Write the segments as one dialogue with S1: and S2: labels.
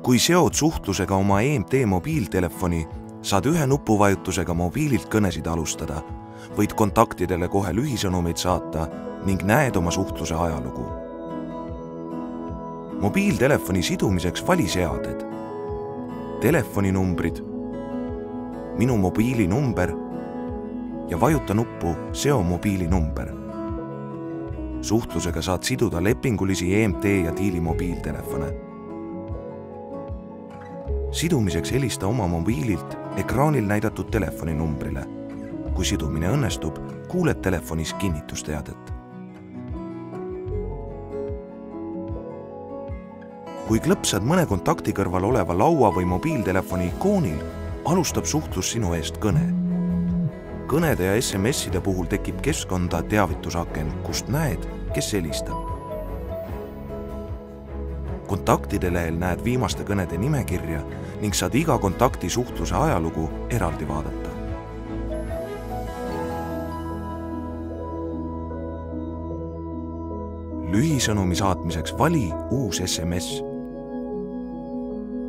S1: Kui seod suhtlusega oma EMT mobiiltelefoni, saad ühe nupuvajutusega mobiililt kõnesid alustada, võid kontaktidele kohe lühisõnumeid saata ning näed oma suhtluse ajalugu. Mobiiltelefoni sidumiseks vali seaded. Telefoninumbrid, minu mobiilinumber ja vajuta nuppu Seo mobiilinumber. Suhtlusega saad siduda lepingulisi EMT ja Tiili mobiiltelefone. Sidumiseks helista oma mobiililt ekraanil näidatud telefoninumbrile. Kui sidumine õnnestub, kuuled telefonis kinnitusteadet. Kui klõpsad mõne kontakti kõrval oleva laua või mobiiltelefoni ikoonil, alustab suhtlus sinu eest kõne. Kõnede ja SMS-ide puhul tekib keskkonda teavitusaken, kust näed, kes helistab. Kontaktide lehel näed viimaste kõnede nimekirja ning saad iga kontakti suhtluse ajalugu eraldi vaadata. Lühisõnumi saatmiseks vali uus SMS.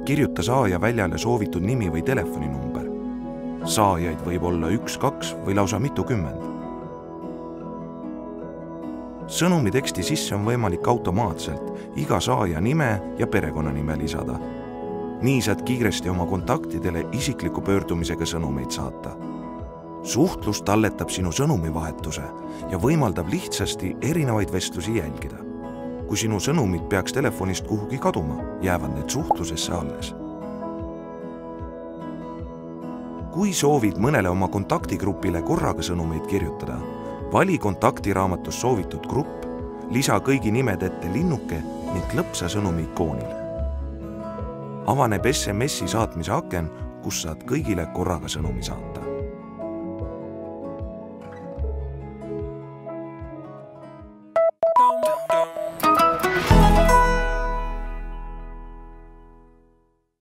S1: Kirjuta saaja väljale soovitud nimi või telefoninumber. Saajaid võib olla 1, 2 või lausa mitukümmend. Sõnumi teksti sisse on võimalik automaatselt iga saaja nime ja perekonnanime lisada. Nii saad kiiresti oma kontaktidele isikliku pöördumisega sõnumeid saata. Suhtlus talletab sinu sõnumivahetuse ja võimaldab lihtsasti erinevaid vestlusi jälgida. Kui sinu sõnumid peaks telefonist kuhugi kaduma, jäävad need suhtlusesse alles. Kui soovid mõnele oma kontaktigrupile korraga sõnumeid kirjutada, vali kontaktiraamatus soovitud grupp, lisa kõigi nimed ette linnuke ning klõpsa sõnumi ikoonil. Avaneb SMS-i saatmise aken, kus saad kõigile korraga sõnumi saata.